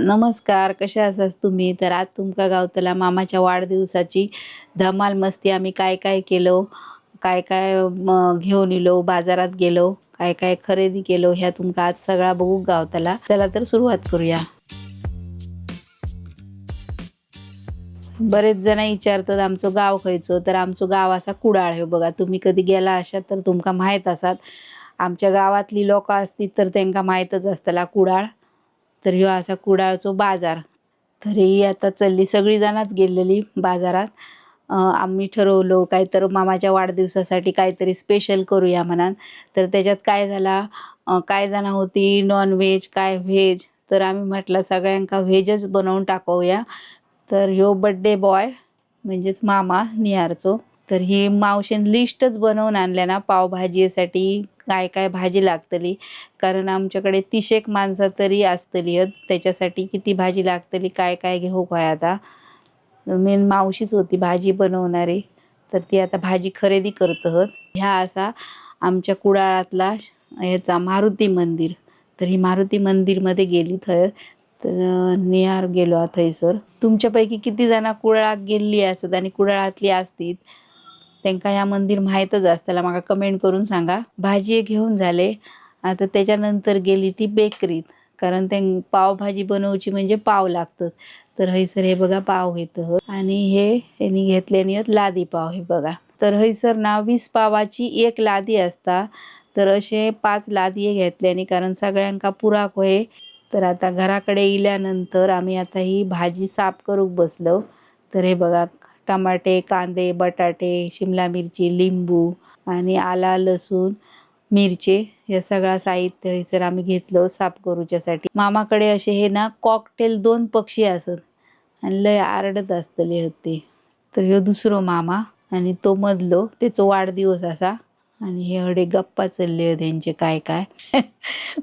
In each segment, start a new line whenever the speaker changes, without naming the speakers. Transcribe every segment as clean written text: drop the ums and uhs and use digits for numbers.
नमस्कार, कशा आसात तुम्ही? तर आज तुमका गावतला मामाच्या वाढदिवसाची धमाल मस्ती आम्ही काय काय केलो, काय काय घेऊन इलो, बाजारात गेलो, काय काय खरेदी केलो ह्या तुमका आज सगळा बघू गावतला. चला तर सुरुवात करूया. बरेच जण विचारतात आमचं गाव खयचं, तर आमचं गाव असा कुडाळ आहे बघा. तुम्ही कधी गेला असाल तर तुमका माहीत असात. आमच्या गावातली लोक असतील तर त्यांना माहीतच असतला कुडाळ. तर ह्यो असा कुडाळचो बाजार. तरी आता चालली सगळीजणच गेलेली बाजारात. आम्ही ठरवलो काहीतरी मामाच्या वाढदिवसासाठी काहीतरी स्पेशल करूया म्हणून. तर त्याच्यात काय झाला, काय जण होती नॉन व्हेज काय व्हेज, तर आम्ही म्हटलं सगळ्यांका व्हेजच बनवून टाकूया. तर ह्यो बड्डे बॉय म्हणजेच मामा निहारचो. तर ही मावशीन लिस्टच बनवून आणल्या ना पावभाजीसाठी काय काय भाजी लागतली. कारण आमच्याकडे 30 माणसं तरी असतली आहेत. त्याच्यासाठी किती भाजी लागतली काय काय घेऊ काय आता. मेन मावशीच होती भाजी बनवणारी. तर ती आता भाजी खरेदी करत आहोत. ह्या असा आमच्या कुडाळातला याचा मारुती मंदिर. तर ही मारुती मंदिरमध्ये गेली तर निहार गेलो थंयसर. तुमच्यापैकी किती जण कुडाळात गेली असत आणि कुडाळातली असतील त्यांना या मंदिर माहीतच असताला मला कमेंट करून सांगा. भाजी घेऊन झाले. आता त्याच्यानंतर गेली ती बेकरीत, कारण ते पावभाजी बनवची म्हणजे पाव लागतात. तर हैसर हे बघा पाव घेतो आणि हे यांनी घेतल्याने लादी पाव हे बघा. तर हैसर ना 20 पावाची एक लादी असता. तर असे 5 लादी घेतल्याने कारण सगळ्यांका पुराक होय. तर आता घराकडे इल्यानंतर आम्ही आता ही भाजी साफ करूक बसलो. तर हे बघा टमाटे, कांदे, बटाटे, शिमला मिरची, लिंबू आणि आला, लसूण, मिरचे हे सगळं साहित्य हैसर आम्ही घेतलं साफ करूच्यासाठी. मामाकडे असे हे ना कॉकटेल 2 पक्षी असत आणि लय आरडत असतले होते. तर ह्यो दुसरो मामा आणि तो मधलो त्याचा वाढदिवस असा. आणि हे हडे गप्पा चालले त्यांचे काय काय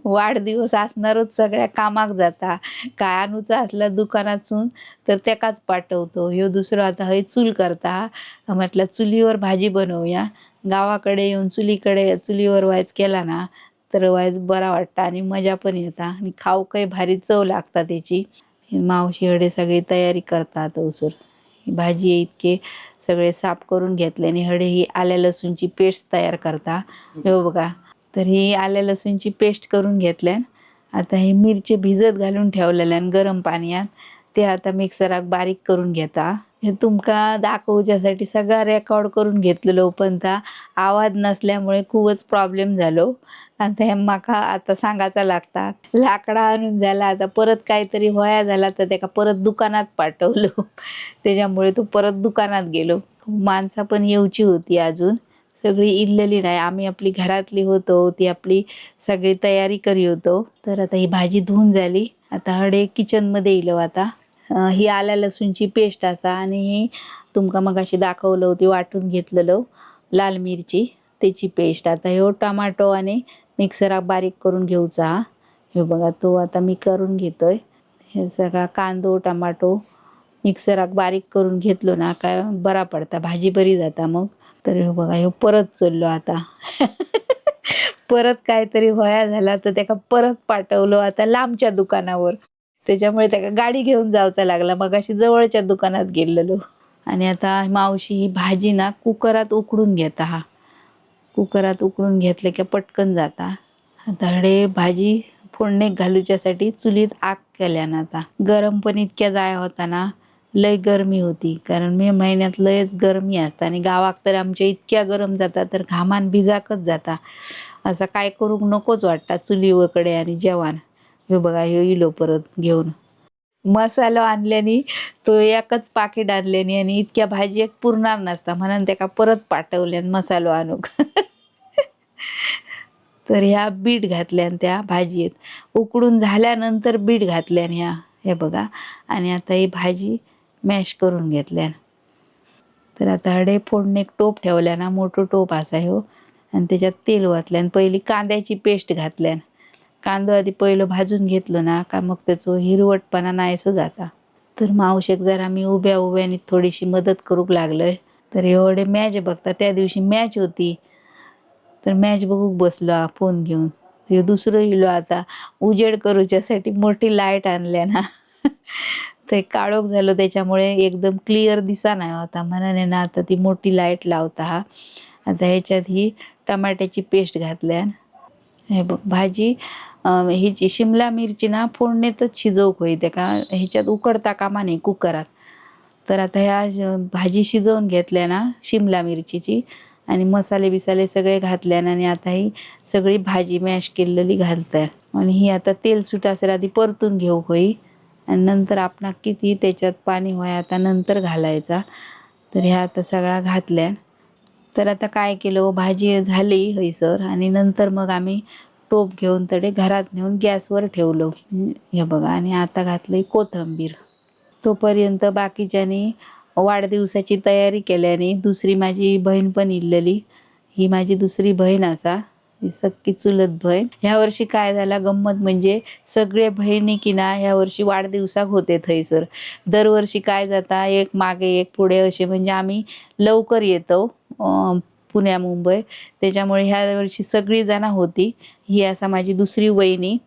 वाढदिवस असणारच सगळ्या कामाक जाता. काय आणूचा असला दुकानातून तर त्याकाच पाठवतो. ह्यो दुसरं आता हे चूल करता. म्हटलं चुलीवर भाजी बनवूया. गावाकडे येऊन चुलीवर वायच केला ना तर वायच बरा वाटतं आणि मजा पण येता आणि खाऊ काही भारी चव लागता त्याची. मावशी हडे सगळी तयारी करतात उसर. भाजी इतके सगळे साफ करून घेतले आणि हडे ही आल्या लसूणची पेस्ट तयार करता. हे बघा. तर ही आल्या लसूणची पेस्ट करून घेतल्यान. आता हे मिरची भिजत घालून ठेवलेल्यान गरम पाण्यात ते आता मिक्सरात बारीक करून घेता. हे तुमका दाखवण्यासाठी सगळा रेकॉर्ड करून घेतलेलो पण त्या आवाज नसल्यामुळे खूपच प्रॉब्लेम झालो. आता हे माका आता सांगायचा लागता. लाकडा आणून झाला आता परत काहीतरी व्हाया झाला तर त्याका परत दुकानात पाठवलो. त्याच्यामुळे तो परत दुकानात गेलो. माणसं पण येऊची होती अजून. सगळी इल्लेली नाही. आम्ही आपली घरातली होतो ती आपली सगळी तयारी करी होतो. तर आता ही भाजी धुवून झाली. आता हडे किचनमध्ये इलो आता. ही आल्या लसूणची पेस्ट असा आणि ही तुमका मगाशी दाखवलं होती वाटून घेतलेलं लाल मिरची त्याची पेस्ट. आता ह्यो टमाटो आणि मिक्सरात बारीक करून घेऊचा. हे बघा तो आता मी करून घेतोय. हे सगळा कांदो टमाटो मिक्सरात बारीक करून घेतलो ना काय बरा पडता भाजी बरी जाता मग. तर हे बघा ह्यो परत चाललो आता परत काहीतरी व्हाया झाला तर त्याला परत पाठवलो आता लांबच्या दुकानावर. त्याच्यामुळे त्याला गाडी घेऊन जायचा लागला. मग अशी जवळच्या दुकानात गेलेलो. आणि आता मावशी ही भाजी ना कुकरात उकडून घेता. कुकरात उकडून घेतले की पटकन जाता. आता हडे भाजी फोडणीत घालूच्यासाठी चुलीत आग केल्यान आता. गरम पण इतक्या जाय होता ना लय गरमी होती. कारण मे महिन्यात लयच गरमी असता आणि गावात तर आमच्या इतक्या गरम जाता तर घामान भिजाकच जाता. असं काय करू नकोच वाटता चुलीवकडे आणि जेवण. हे बघा ह्यो इलो परत घेऊन. मसाला आणल्याने तो एकच पाकिट आणल्याने आणि इतक्या भाजी एक पुरणार नसता म्हणून त्याका परत पाठवल्यान मसालो आणूक तर ह्या बीट घातल्यान त्या भाजीत. उकडून झाल्यानंतर बीट घातल्यान ह्या हे बघा. आणि आता ही भाजी मॅश करून घेतल्यान. तर आता हडे फोडणीक टोप ठेवल्या ना मोठं टोप असा ह्यो आणि त्याच्यात तेल ओतल्यान पहिली कांद्याची पेस्ट घातल्यान. कांदा आधी पहिलं भाजून घेतलं ना का मग त्याचं हिरवटपणा नाहीसं जाता. तर मावशेक जरा मी उभ्या उभ्याने थोडीशी मदत करूक लागलोय. तर एवढे मॅच बघता त्या दिवशी मॅच होती तर मॅच बघूक बसलो फोन घेऊन. हे दुसरं इलो आता उजेड करूच्यासाठी मोठी लाईट आणल्या ना ते काळोख झालं त्याच्यामुळे एकदम क्लिअर दिसा नाही होता, म्हणून ना आता ती मोठी लाईट लावता. हा आता ह्याच्यात ही टमाट्याची पेस्ट घातल्या. हे बघ भाजी ह्याची शिमला मिरची ना फोडणीतच शिजवूक होईते का, ह्याच्यात उकडता कामा नाही कुकरात. तर आता ह्या भाजी शिजवून घेतल्या ना शिमला मिरचीची, आणि मसाले बिसाले सगळे घातल्यान, आणि आता ही सगळी भाजी मॅश केलेली घालताय. आणि ही आता तेल सुटासर आधी परतून घेऊ होई, आणि नंतर आपण किती त्याच्यात पाणी होय आता नंतर घालायचा. तर ह्या आता सगळा घातल्या. तर आता काय केलं, भाजी झाली हयसर, आणि नंतर मग आम्ही टोप घेऊन तडे घरात नेऊन गॅसवर ठेवलं. हे बघा, आणि आता घातली कोथिंबीर. तोपर्यंत बाकीच्यानी वाढदिवसाची तयारी केल्याने दुसरी माझी बहीण पण इल्लेली. ही माझी दुसरी बहीण असा, ही सक्की चुलत बहीण. ह्या वर्षी काय झालं गंमत म्हणजे, सगळे बहिणी की ना ह्या वर्षी वाढदिवसाक होते थैसर. दरवर्षी काय जाता एक मागे एक पुढे असे, म्हणजे आम्ही लवकर येतो पुण्या मुंबई, त्याच्यामुळे ह्या वर्षी सगळी जण होती. ही असा माझी दुसरी वहिनी,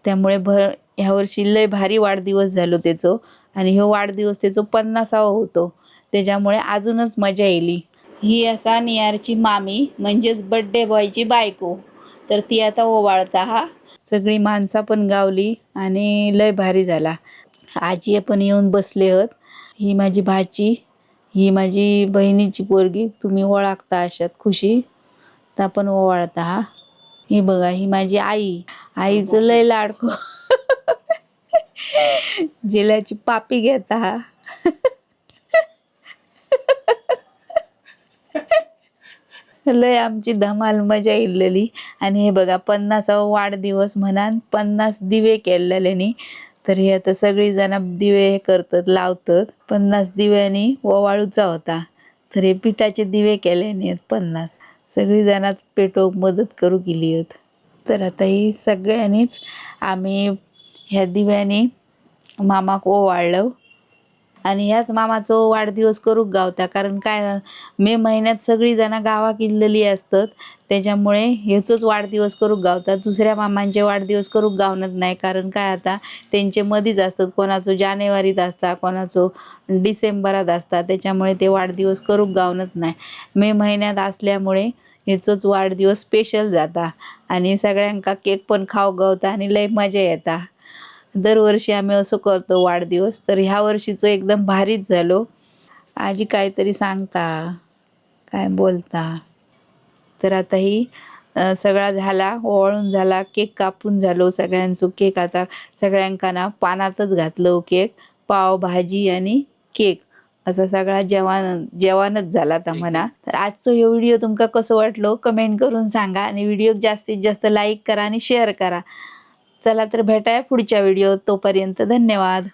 त्यामुळे ह्या वर्षी लय भारी वाढदिवस झालो त्याचो. आणि ह्यो वाढदिवस त्याचो 50वा होतो, त्याच्यामुळे अजूनच मजा येईल. ही असा नियारची मामी म्हणजेच बड्डे बॉयची बायको, तर ती आता ओवाळता. हा सगळी माणसं पण गावली आणि लय भारी झाला. आजी पण येऊन बसले होत. ही माझी भाची, ही माझी बहिणीची पोरगी, तुम्ही ओळखता अशात खुशी, तर पण ओवाळता. हा ही बघा, ही माझी आई, आईचं लय लाडको जिल्याची पापी घेता. लय आमची धमाल मजा इल्लेली. आणि हे बघा 50वा वाढदिवस म्हणान 50 दिवे केलेल्यानी. तर हे आता सगळी जण दिवे हे करतात, लावतात. 50 दिव्यानी ओवाळूचा होता, तर हे पिठाचे दिवे केल्याने 50 सगळी जणात पेटोक मदत करू गेली आहेत. तर आता ही सगळ्यांनीच आम्ही ह्या दिव्याने मामाक ओवाळलं. आणि ह्याच मामाचो वाढदिवस करूक गावता, कारण काय मे महिन्यात सगळी जण गावाक इल्लेली असतात, त्याच्यामुळे ह्याचोच वाढदिवस करूक गावतात. दुसऱ्या मामांचे वाढदिवस करूक गावनच नाही, कारण काय आता त्यांचे मधीच असतात, कोणाचो जानेवारीत असता, कोणाचो डिसेंबरात असता, त्याच्यामुळे ते वाढदिवस करूक गावनच नाही. मे महिन्यात असल्यामुळे ह्याचोच वाढदिवस स्पेशल जाता, आणि सगळ्यांका केक पण खाऊ गावता आणि लय मजा येता. दरवर्षी आम्ही असं करतो वाढदिवस, तर ह्या वर्षीचं एकदम भारीच झालो. आजी काहीतरी सांगता, काय बोलता. तर आता ही सगळा झाला, ओवाळून झाला, केक कापून झालो सगळ्यांचं. केक आता सगळ्यांका ना पानातच घातलं केक, पाव भाजी आणि केक असा सगळा जेवणच झाला आता म्हणा. तर आजचा हा व्हिडिओ तुमका कसं वाटलो कमेंट करून सांगा, आणि व्हिडिओ जास्तीत जास्त लाईक करा आणि शेअर करा. चला तर भेटाय पुढच्या व्हिडिओ, तोपर्यंत धन्यवाद.